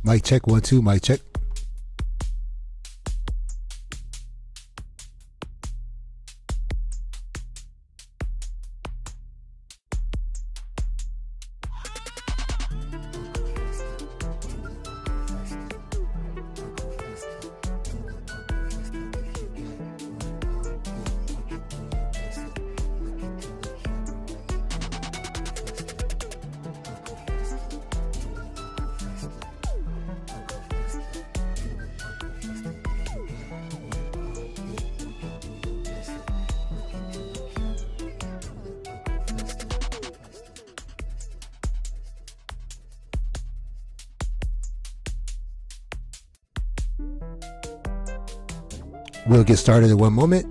Mic check, 1 2, mic check. We'll get started in one moment.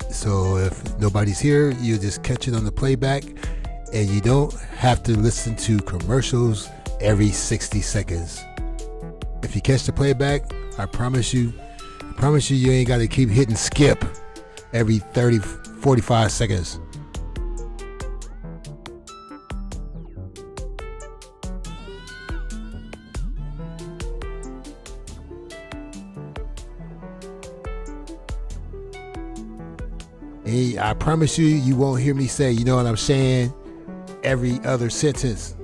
So if nobody's here, you just catch it on the playback, and you don't have to listen to commercials every 60 seconds. If you catch the playback, I promise you you ain't got to keep hitting skip every 30, 45 seconds. I promise you, you won't hear me say, you know what I'm saying, every other sentence.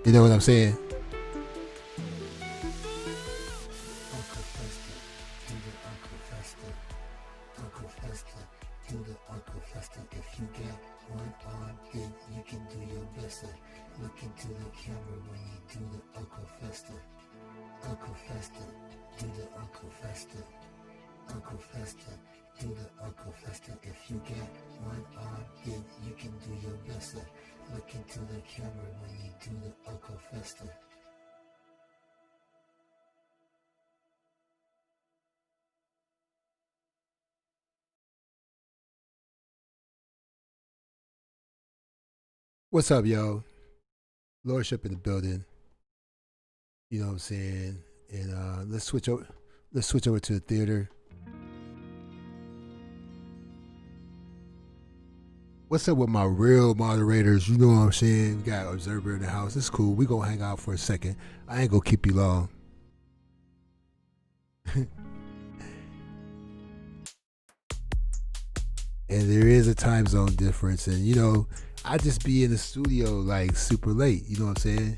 You know what I'm saying? What's up, yo? Lordship in the building. You know what I'm saying? And let's switch over to the theater. What's up with my real moderators? You know what I'm saying? We got Observer in the house. It's cool. We gonna hang out for a second. I ain't gonna keep you long. And there is a time zone difference, and you know, I just be in the studio like super late, you know what I'm saying?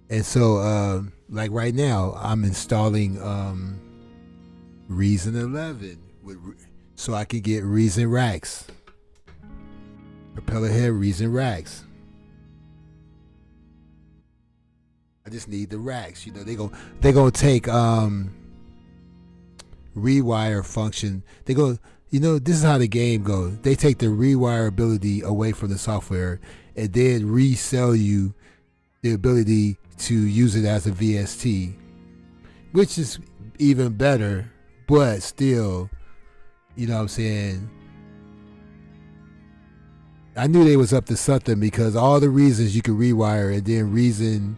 And so, like right now, I'm installing Reason 11 so I can get Reason racks. Propeller head Reason racks. I just need the racks, you know. They gonna take rewire function. They go, you know, this is how the game goes. They take the rewire ability away from the software and then resell you the ability to use it as a VST, which is even better, but still, you know what I'm saying? I knew they was up to something because all the reasons you could rewire, and then reason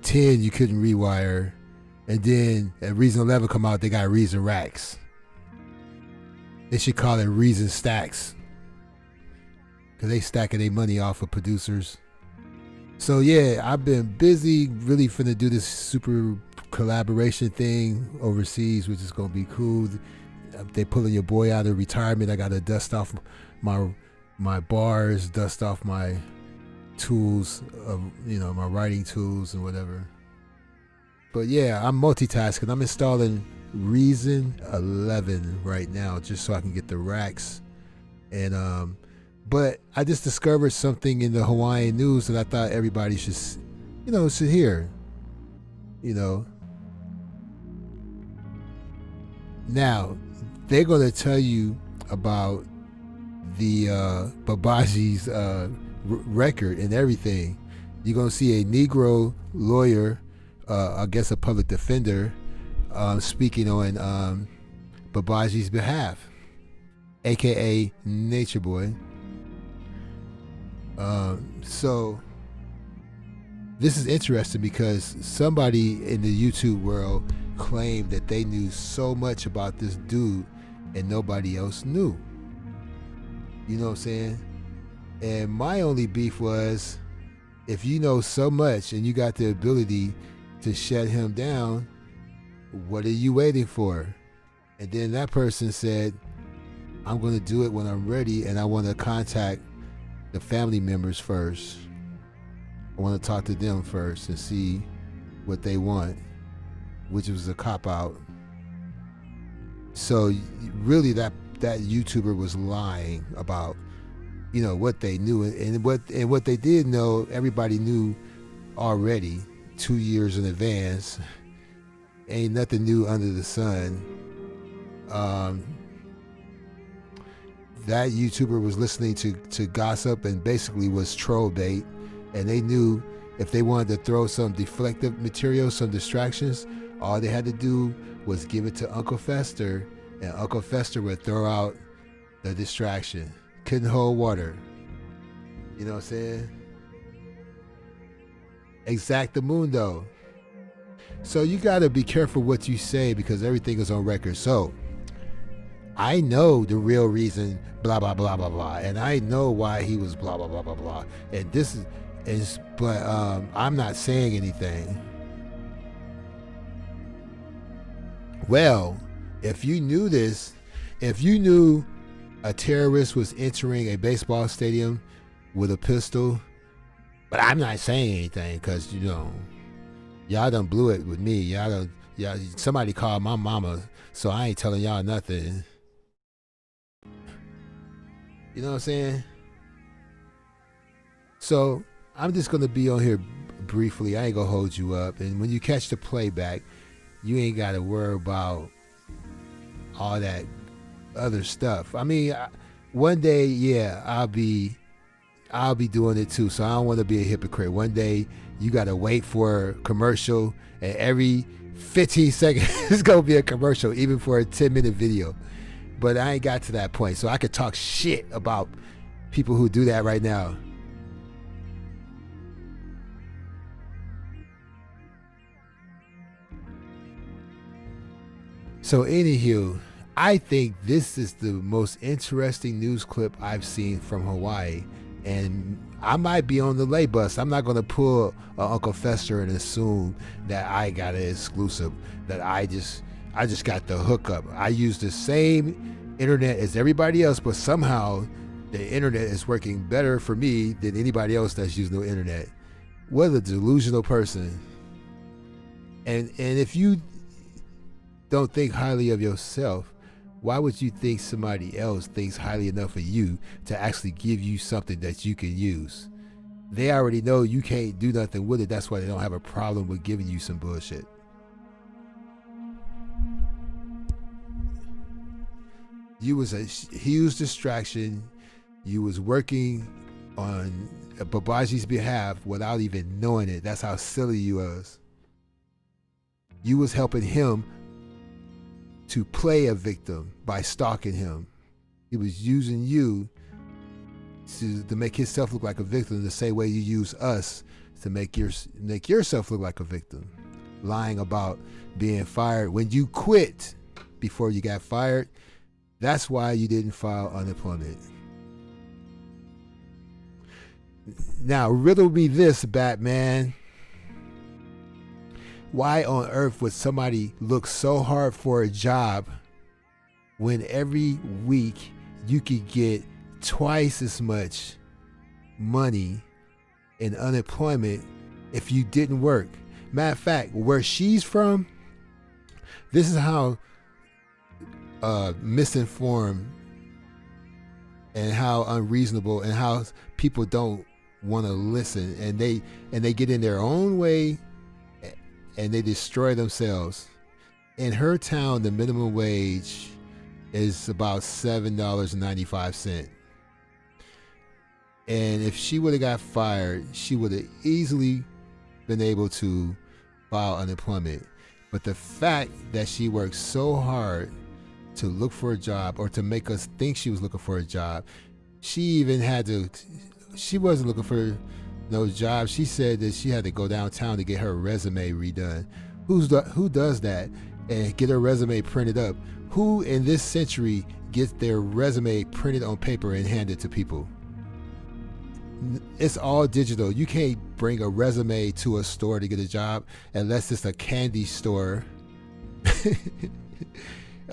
10 you couldn't rewire, and then at Reason 11 come out, they got Reason racks. They should call it Reason stacks, because they stacking their money off of producers. So yeah, I've been busy really finna do this super collaboration thing overseas, which is gonna be cool. They pulling your boy out of retirement. I gotta dust off my bars, dust off my tools, you know, my writing tools and whatever. But yeah, I'm multitasking. I'm installing Reason 11 right now just so I can get the racks. And but I just discovered something in the Hawaiian news that I thought everybody should hear. You know, now they're gonna tell you about the Babaji's record and everything. You're gonna see a Negro lawyer, I guess a public defender, speaking on Babaji's behalf, aka Nature Boy. So This is interesting because somebody in the YouTube world claimed that they knew so much about this dude and nobody else knew. You know what I'm saying? And my only beef was, if you know so much and you got the ability to shut him down, what are you waiting for? And then that person said, I'm going to do it when I'm ready, and I want to contact the family members first. I want to talk to them first and see what they want, which was a cop-out. So really that YouTuber was lying about, you know, what they knew, and what they did know, everybody knew already 2 years in advance. Ain't nothing new under the sun. That YouTuber was listening to gossip and basically was troll bait, and they knew if they wanted to throw some deflective material, some distractions, all they had to do was give it to Uncle Fester, and Uncle Fester would throw out the distraction. Couldn't hold water. You know what I'm saying? Exactamundo. So you got to be careful what you say, because everything is on record. So I know the real reason, blah, blah, blah, blah, blah. And I know why he was blah, blah, blah, blah, blah. And this is but I'm not saying anything. Well, if you knew this, if you knew a terrorist was entering a baseball stadium with a pistol, but I'm not saying anything because, you know, y'all done blew it with me. Y'all somebody called my mama, so I ain't telling y'all nothing. You know what I'm saying? So I'm just gonna be on here briefly. I ain't gonna hold you up. And when you catch the playback, you ain't gotta worry about all that other stuff. I mean, one day, yeah, I'll be doing it too. So I don't want to be a hypocrite. One day you gotta wait for a commercial, and every 15 seconds it's gonna be a commercial, even for a 10-minute video. But I ain't got to that point, so I could talk shit about people who do that right now. So anywho, I think this is the most interesting news clip I've seen from Hawaii, and I might be on the lay bus. I'm not going to pull Uncle Fester and assume that I got an exclusive, that I just got the hookup. I use the same internet as everybody else, but somehow the internet is working better for me than anybody else that's using the internet. What a delusional person. And if you don't think highly of yourself, why would you think somebody else thinks highly enough of you to actually give you something that you can use? They already know you can't do nothing with it. That's why they don't have a problem with giving you some bullshit. You was a huge distraction. You was working on Babaji's behalf without even knowing it. That's how silly you was. You was helping him to play a victim by stalking him. He was using you to make himself look like a victim, the same way you use us to make yourself look like a victim. Lying about being fired when you quit before you got fired. That's why you didn't file unemployment. Now, riddle me this, Batman. Why on earth would somebody look so hard for a job when every week you could get twice as much money in unemployment if you didn't work? Matter of fact, where she's from, this is how misinformed and how unreasonable and how people don't want to listen, and they get in their own way and they destroy themselves. In her town, the minimum wage is about $7.95. And if she would have got fired, she would have easily been able to file unemployment. But the fact that she worked so hard to look for a job, or to make us think she was looking for a job, she wasn't looking for those jobs. She said that she had to go downtown to get her resume redone. Who does that and get her resume printed up? Who in this century gets their resume printed on paper and handed to people? It's all digital. You can't bring a resume to a store to get a job unless it's a candy store,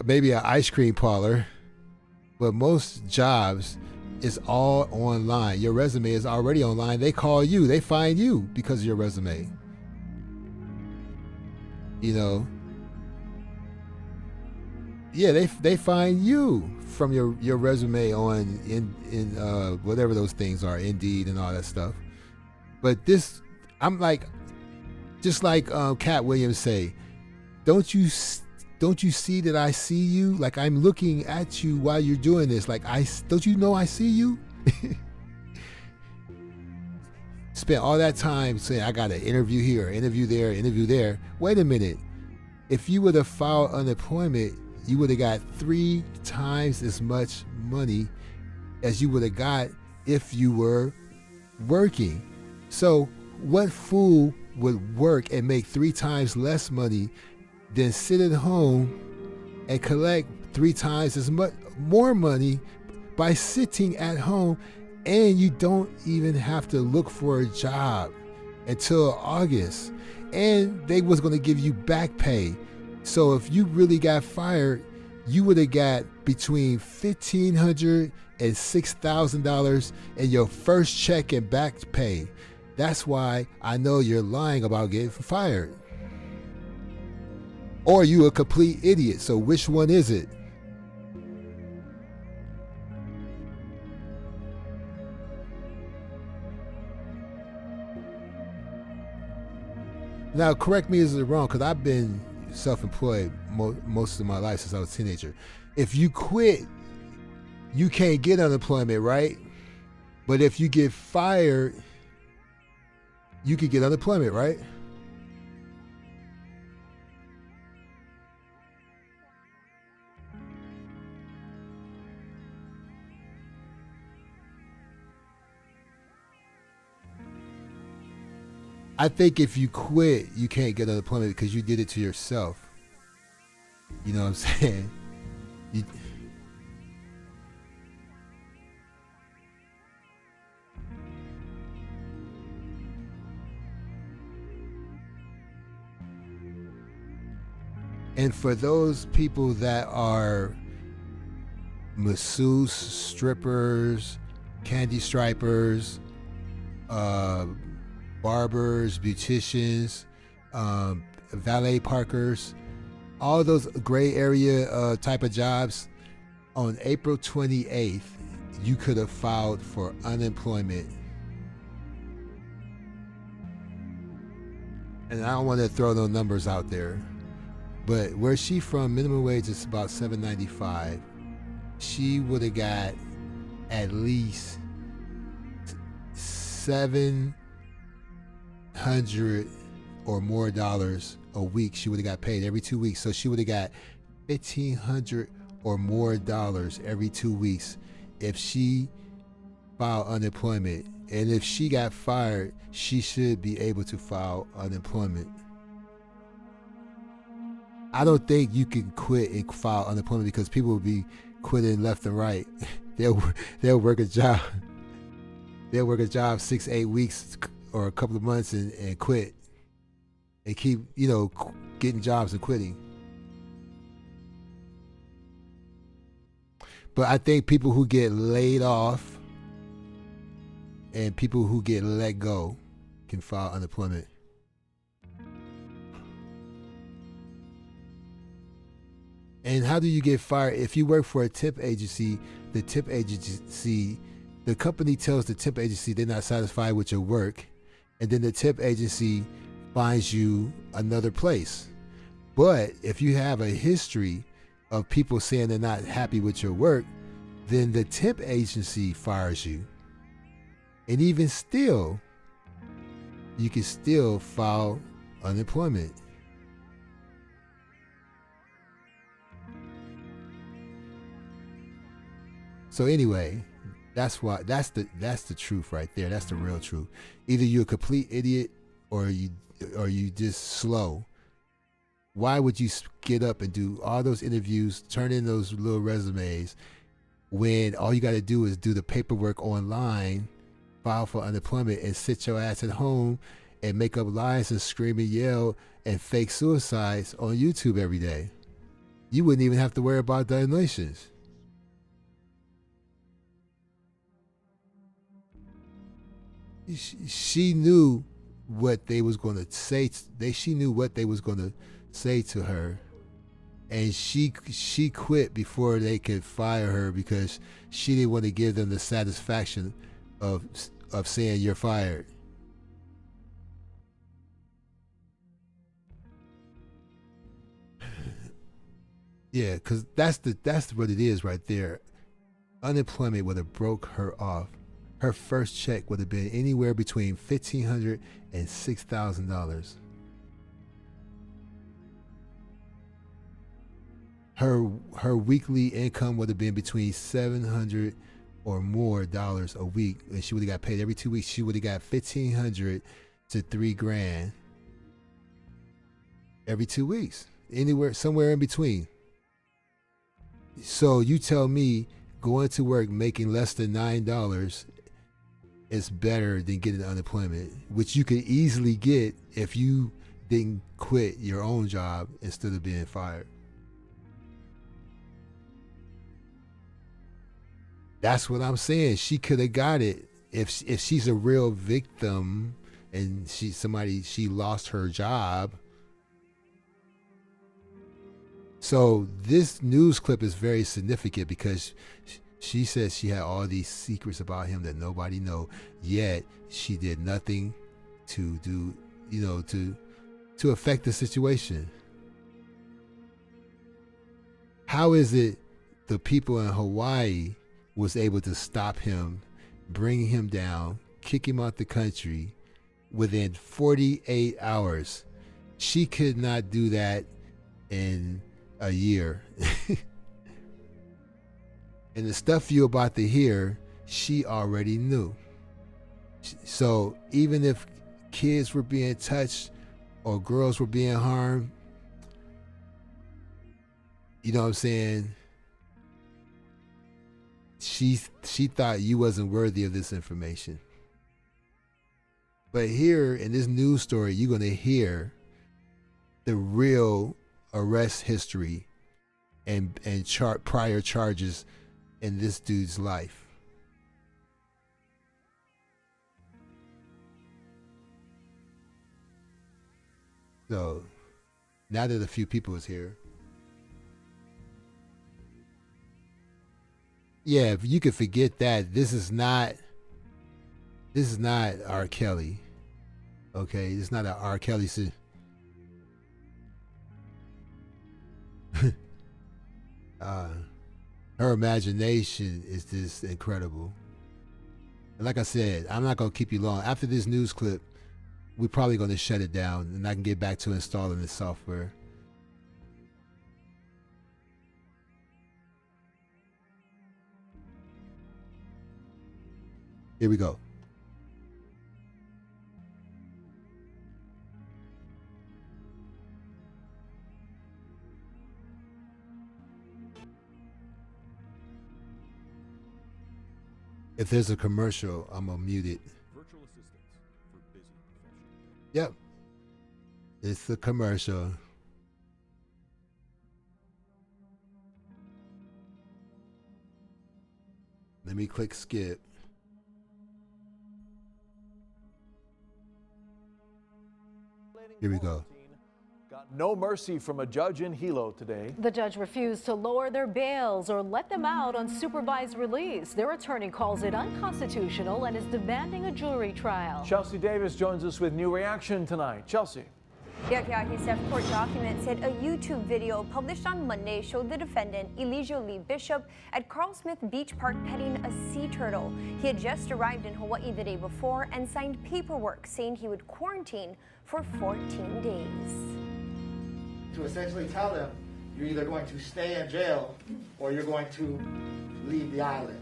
maybe an ice cream parlor. But most jobs is all online. Your resume is already online. They call you, they find you because of your resume. You know, yeah, they find you from your resume on in whatever those things are, Indeed and all that stuff. But this, I'm like, just like Cat Williams say, don't you see that I see you? Like, I'm looking at you while you're doing this. Like, don't you know I see you? Spent all that time saying I got an interview here, interview there, interview there. Wait a minute. If you would have filed unemployment, you would have got 3 times as much money as you would have got if you were working. So what fool would work and make 3 times less money than sit at home and collect 3 times as much more money by sitting at home, and you don't even have to look for a job until August, and they was going to give you back pay. So if you really got fired, you would have got between $1,500 and $6,000 in your first check and back pay. That's why I know you're lying about getting fired. Or you a complete idiot. So which one is it? Now, correct me if it's wrong, because I've been self-employed most of my life since I was a teenager. If you quit, you can't get unemployment, right? But if you get fired, you could get unemployment, right? I think if you quit, you can't get unemployment because you did it to yourself. You know what I'm saying? And for those people that are masseuse, strippers, candy stripers, barbers, beauticians, valet parkers, all those gray area type of jobs, on April 28th, you could have filed for unemployment. And I don't want to throw no numbers out there, but where she from, minimum wage is about $7.95. She would have got at least $700 or more dollars a week. She would have got paid every 2 weeks. So she would have got $1,500 or more dollars every 2 weeks if she filed unemployment. And if she got fired, she should be able to file unemployment. I don't think you can quit and file unemployment because people will be quitting left and right. They'll work a job. They'll work a job 6-8 weeks or a couple of months and quit and keep, getting jobs and quitting. But I think people who get laid off and people who get let go can file unemployment. And how do you get fired? If you work for a temp agency, the company tells the temp agency they're not satisfied with your work, and then the temp agency finds you another place. But if you have a history of people saying they're not happy with your work, then the temp agency fires you. And even still, you can still file unemployment. So anyway, That's why. That's the truth right there. That's the real truth. Either you're a complete idiot or you just slow. Why would you get up and do all those interviews, turn in those little resumes, when all you got to do is do the paperwork online, file for unemployment, and sit your ass at home and make up lies and scream and yell and fake suicides on YouTube every day? You wouldn't even have to worry about donations. She knew what they was going to say. She knew what they was going to say to her, and she quit before they could fire her because she didn't want to give them the satisfaction of saying you're fired. Yeah, because that's what it is right there. Unemployment would have broke her off. Her first check would have been anywhere between $1,500 and $6,000. Her weekly income would have been between $700 or more dollars a week, and she would have got paid every 2 weeks. She would have got $1,500 to $3,000 every 2 weeks, somewhere in between. So you tell me going to work making less than $9 is better than getting unemployment, which you could easily get if you didn't quit your own job instead of being fired. That's what I'm saying. She could have got it if she's a real victim and she lost her job. So this news clip is very significant because she says she had all these secrets about him that nobody know, yet she did nothing to do, to affect the situation. How is it the people in Hawaii was able to stop him, bring him down, kick him out the country within 48 hours? She could not do that in a year. And the stuff you're about to hear, she already knew. So even if kids were being touched or girls were being harmed, you know what I'm saying? She thought you wasn't worthy of this information. But here in this news story, you're going to hear the real arrest history and prior charges in this dude's life. So now that a few people is here, yeah, if you could forget that, this is not R. Kelly. Okay, it's not an R. Kelly. Her imagination is just incredible. And like I said, I'm not gonna keep you long. After this news clip, we're probably gonna shut it down, and I can get back to installing the software. Here we go. If there's a commercial, I'm gonna mute it. Virtual assistants for busy professionals. Yep. It's a commercial. Let me click skip. Here we go. Got no mercy from a judge in Hilo today. The judge refused to lower their bails or let them out on supervised release. Their attorney calls it unconstitutional and is demanding a jury trial. Chelsea Davis joins us with new reaction tonight. Chelsea. Yakiakisef court documents said a YouTube video published on Monday showed the defendant, Elijah Lee Bishop, at Carl Smith Beach Park petting a sea turtle. He had just arrived in Hawaii the day before and signed paperwork saying he would quarantine for 14 days. To essentially tell them, you're either going to stay in jail or you're going to leave the island.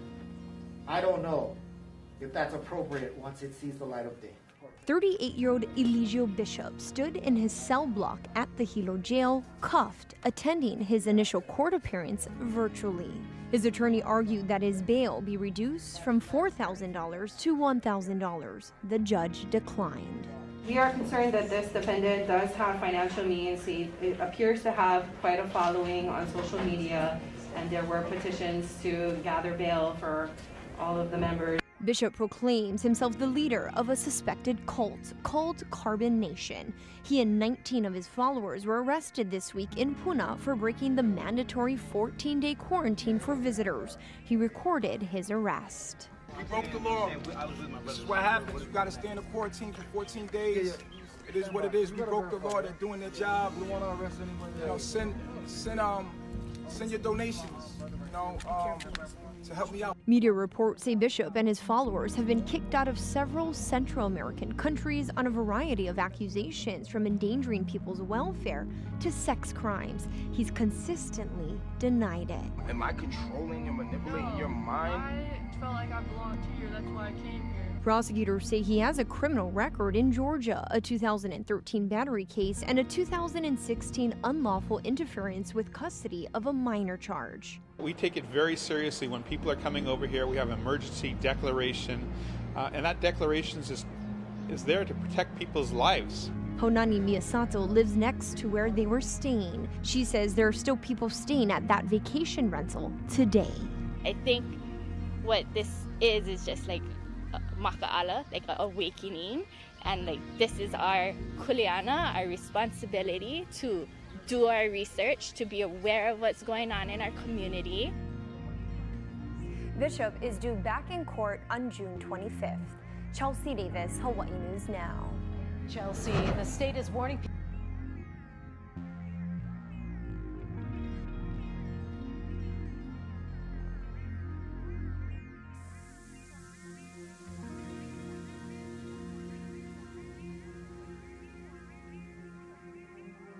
I don't know if that's appropriate once it sees the light of day. 38-year-old Eligio Bishop stood in his cell block at the Hilo jail, cuffed, attending his initial court appearance virtually. His attorney argued that his bail be reduced from $4,000 to $1,000. The judge declined. We are concerned that this defendant does have financial means. He appears to have quite a following on social media, and there were petitions to gather bail for all of the members. Bishop proclaims himself the leader of a suspected cult called Carbon Nation. He and 19 of his followers were arrested this week in Pune for breaking the mandatory 14-day quarantine for visitors. He recorded his arrest. We broke the law. This is what happens. You got to stay in the quarantine for 14 days. It is what it is. We broke the law. They're doing their job. We want to arrest anyone. You know, send your donations. You know, to help me out. Media reports say Bishop and his followers have been kicked out of several Central American countries on a variety of accusations, from endangering people's welfare to sex crimes. He's consistently denied it. Am I controlling and manipulating your mind? I felt like I belonged to you. That's why I came here. Prosecutors say he has a criminal record in Georgia, a 2013 battery case, and a 2016 unlawful interference with custody of a minor charge. We take it very seriously when people are coming over here. We have an emergency declaration, and that declaration is there to protect people's lives. Honani Miyasato lives next to where they were staying. She says there are still people staying at that vacation rental today. I think what this is just like maka'ala, like a awakening, and like this is our kuleana, our responsibility to do our research, to be aware of what's going on in our community. Bishop is due back in court on June 25th. Chelsea Davis, Hawaii News Now. Chelsea, the state is warning people.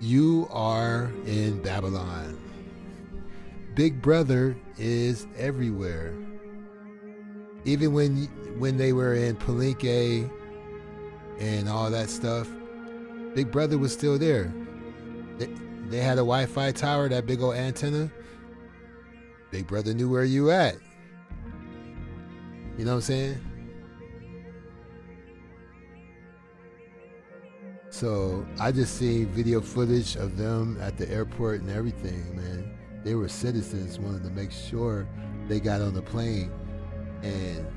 You are in Babylon. Big Brother is everywhere. Even when they were in Palenque and all that stuff, Big Brother was still there. They had a Wi-Fi tower, that big old antenna. Big Brother knew where you at. You know what I'm saying? So I just seen video footage of them at the airport and everything, man. They were citizens, wanted to make sure they got on the plane. And,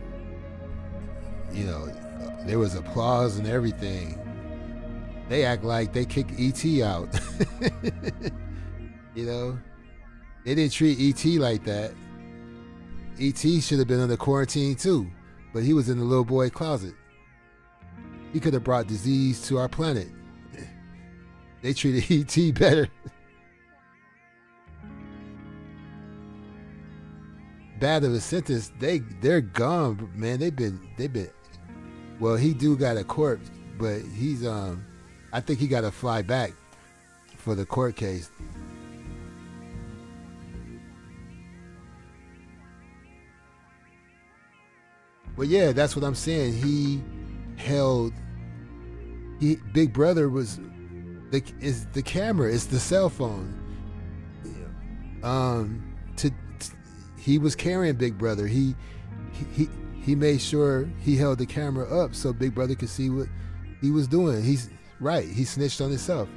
you know, there was applause and everything. They act like they kicked E.T. out. You know? They didn't treat E.T. like that. E.T. should have been under quarantine too, but he was in the little boy closet. He could have brought disease to our planet. They treated E.T. better. Bad of a sentence, they're gone, man. They've been. Well, he do got a court, but he's I think he got to fly back for the court case. But yeah, that's what I'm saying. Big Brother was the camera, it's the cell phone. He was carrying Big Brother. He made sure he held the camera up so Big Brother could see what he was doing. He's right. He snitched on himself.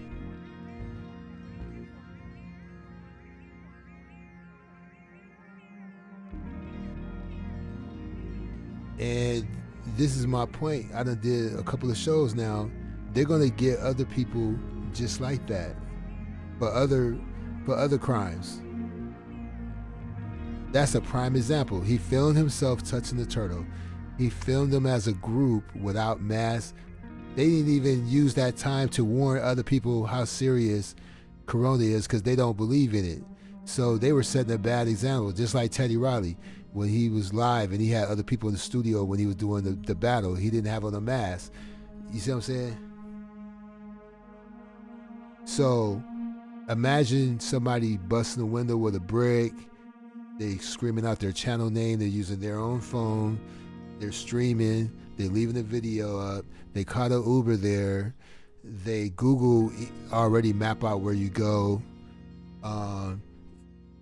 And this is my point. I done did a couple of shows now. They're gonna get other people just like that for other crimes. That's a prime example. He filmed himself touching the turtle. He filmed them as a group without masks. They didn't even use that time to warn other people how serious Corona is because they don't believe in it. So they were setting a bad example, just like Teddy Riley. When he was live and he had other people in the studio when he was doing the battle, he didn't have on a mask. You see what I'm saying? So imagine somebody busting a window with a brick They screaming out their channel name. They're using their own phone. They're streaming. They're leaving the video up. They caught an Uber there. They Google already map out where you go.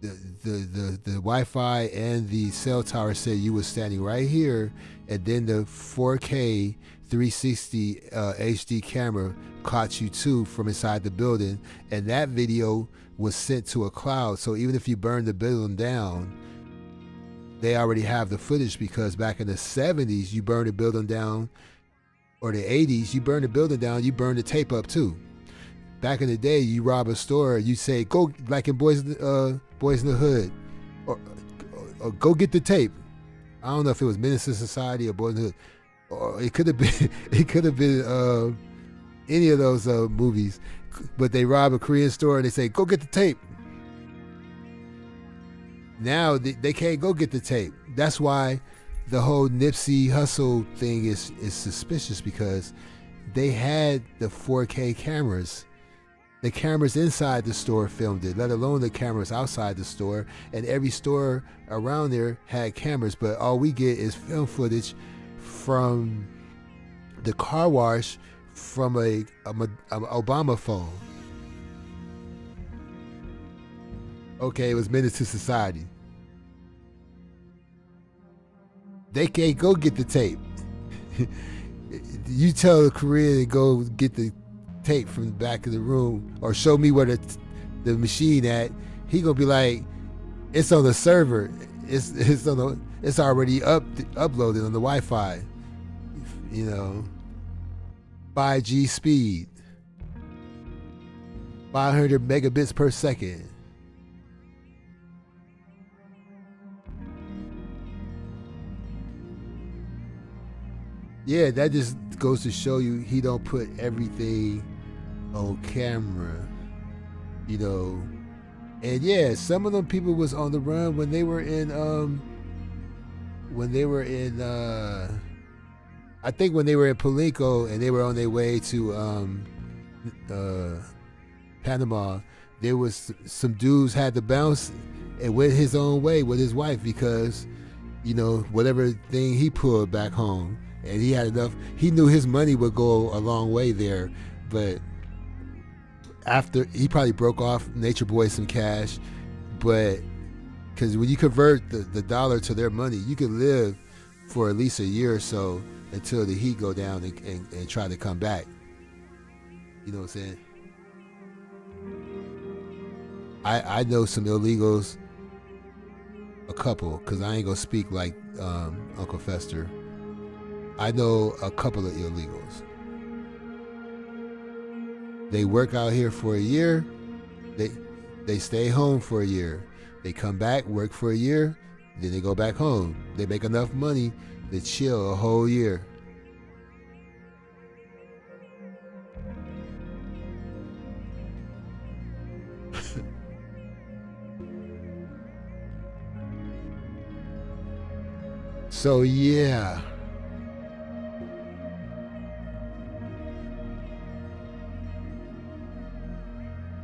The Wi-Fi and the cell tower said you were standing right here, and then the 4K 360 HD camera caught you too from inside the building, and that video was sent to a cloud. So even if you burn the building down, they already have the footage, because back in the 70s, you burned the building down, or the 80s, you burned the building down, you burned the tape up too. Back in the day, you rob a store, you say, go, like in Boys in the Hood, or go get the tape. I don't know if it was Menace to Society or Boys in the Hood, or it could have been any of those movies. But they rob a Korean store and they say, go get the tape. Now they can't go get the tape. That's why the whole Nipsey Hussle thing is suspicious, because they had the 4K cameras. The cameras inside the store filmed it, let alone the cameras outside the store. And every store around there had cameras, but all we get is film footage from the car wash from a Obama phone. Okay, it was Menace to Society. They can't go get the tape. You tell the Korean to go get the tape from the back of the room, or show me where the machine at. He gonna be like, it's on the server. It's already uploaded on the Wi-Fi. 5G speed, 500 megabits per second. Yeah, that just goes to show you he don't put everything on camera, And yeah, some of them people was on the run when they were in I think when they were in Palenque and they were on their way to Panama. There was some dudes had to bounce and went his own way with his wife, because whatever thing he pulled back home, and he had enough. He knew his money would go a long way there, but after he probably broke off Nature Boy some cash, but because when you convert the dollar to their money, you can live for at least a year or so until the heat go down and try to come back. You know what I'm saying? I know some illegals, a couple, because I ain't gonna speak like Uncle Fester. I know a couple of illegals. They work out here for a year. They stay home for a year. They come back, work for a year, then they go back home. They make enough money to chill a whole year. So yeah.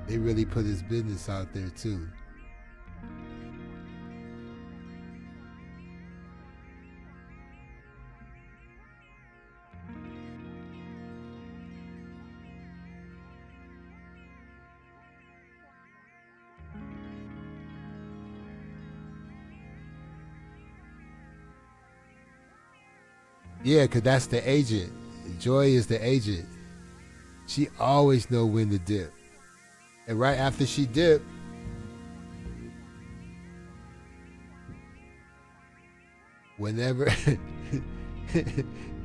They really put his business out there too. Yeah, because that's the agent. Joy is the agent. She always know when to dip. And right after she dipped, whenever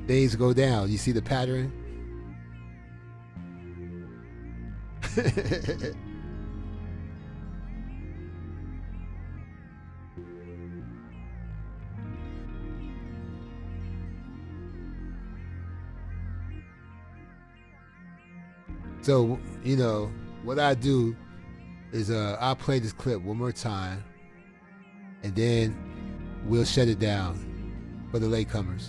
things go down, you see the pattern? So, what I do is I'll play this clip one more time, and then we'll shut it down for the latecomers.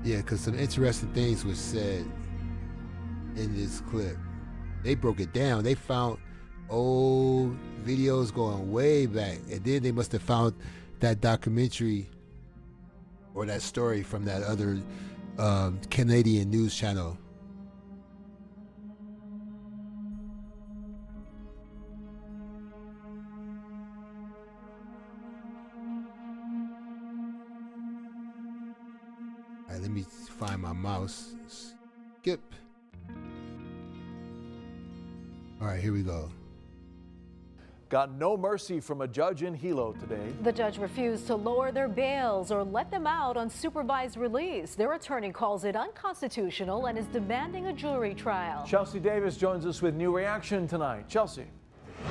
Yeah, because some interesting things were said in this clip. They broke it down. They found old videos going way back, and then they must have found that documentary or that story from that other Canadian news channel. All right, let me find my mouse. Skip. All right, here we go. Got no mercy from a judge in Hilo today. The judge refused to lower their bails or let them out on supervised release. Their attorney calls it unconstitutional and is demanding a jury trial. Chelsea Davis joins us with new reaction tonight. Chelsea.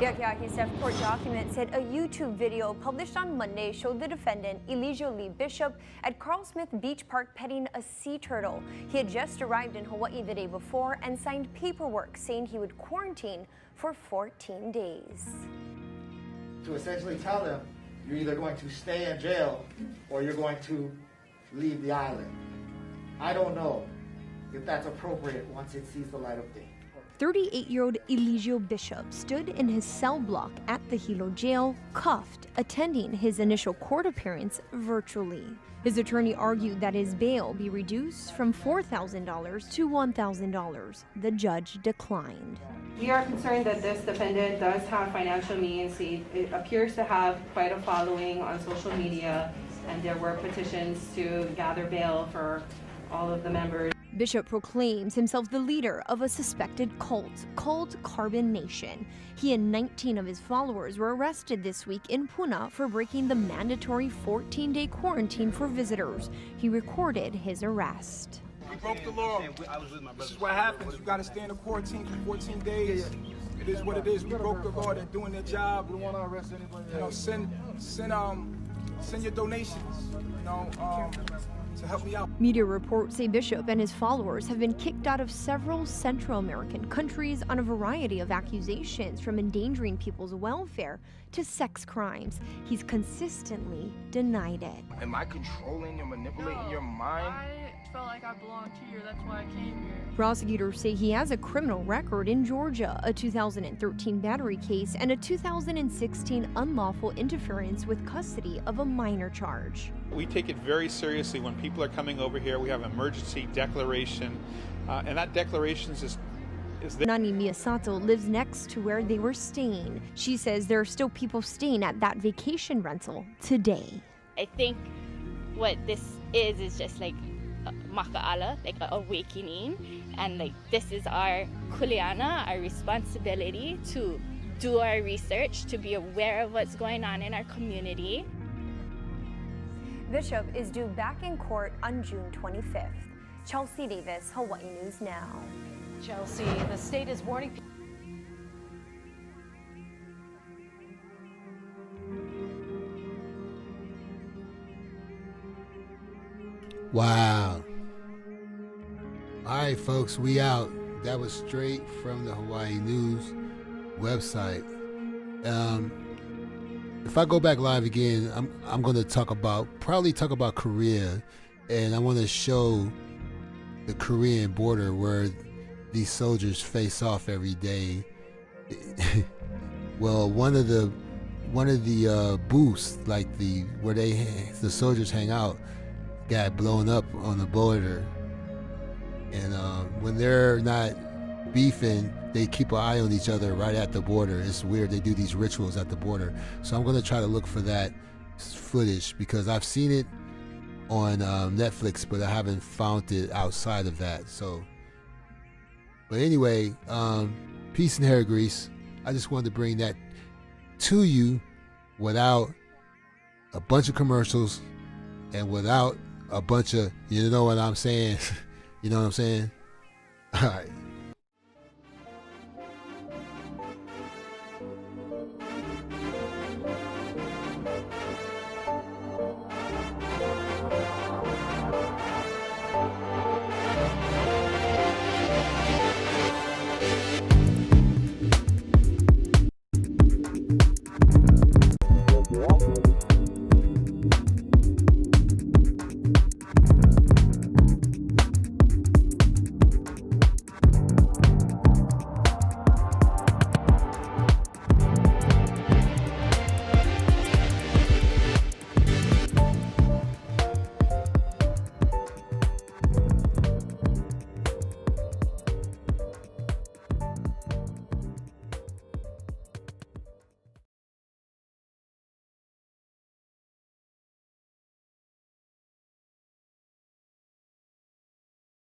Misc court documents said a YouTube video published on Monday showed the defendant, Eligio Lee Bishop, at Carl Smith Beach Park petting a sea turtle. He had just arrived in Hawaii the day before and signed paperwork saying he would quarantine for 14 days. To essentially tell him, you're either going to stay in jail or you're going to leave the island. I don't know if that's appropriate once it sees the light of day. 38-year-old Eligio Bishop stood in his cell block at the Hilo jail, cuffed, attending his initial court appearance virtually. His attorney argued that his bail be reduced from $4,000 to $1,000. The judge declined. We are concerned that this defendant does have financial means. He appears to have quite a following on social media, and there were petitions to gather bail for all of the members. Bishop proclaims himself the leader of a suspected cult called Carbon Nation. He and 19 of his followers were arrested this week in Puna for breaking the mandatory 14-day quarantine for visitors. He recorded his arrest. We broke the law. This is what happens. You got to stay in the quarantine for 14 days. It is what it is. We broke the law. They're doing their job. We don't want to arrest anybody. You know, send your donations. You know, to help me out. Media reports say Bishop and his followers have been kicked out of several Central American countries on a variety of accusations, from endangering people's welfare to sex crimes. He's consistently denied it. Am I controlling and manipulating your mind? I felt like I belonged here. That's why I came here. Prosecutors say he has a criminal record in Georgia, a 2013 battery case, and a 2016 unlawful interference with custody of a minor charge. We take it very seriously when people are coming over here. We have an emergency declaration, and that declaration is there. Nani Miyasato lives next to where they were staying. She says there are still people staying at that vacation rental today. I think what this is just like maka'ala, like a awakening, and like this is our kuleana, our responsibility to do our research, to be aware of what's going on in our community. Bishop is due back in court on June 25th. Chelsea Davis, Hawaii News Now. Chelsea, the state is warning people. Wow. All right, folks, we out. That was straight from the Hawaii News website. If I go back live again, I'm going to probably talk about Korea, and I want to show the Korean border where these soldiers face off every day. Well, one of the booths, like where the soldiers hang out, got blown up on the border, and when they're not beefing, they keep an eye on each other right at the border. It's weird. They do these rituals at the border. So I'm going to try to look for that footage, because I've seen it on Netflix, but I haven't found it outside of that. So, but anyway, peace and hair grease. I just wanted to bring that to you without a bunch of commercials and without a bunch of, you know what I'm saying? You know what I'm saying? All right.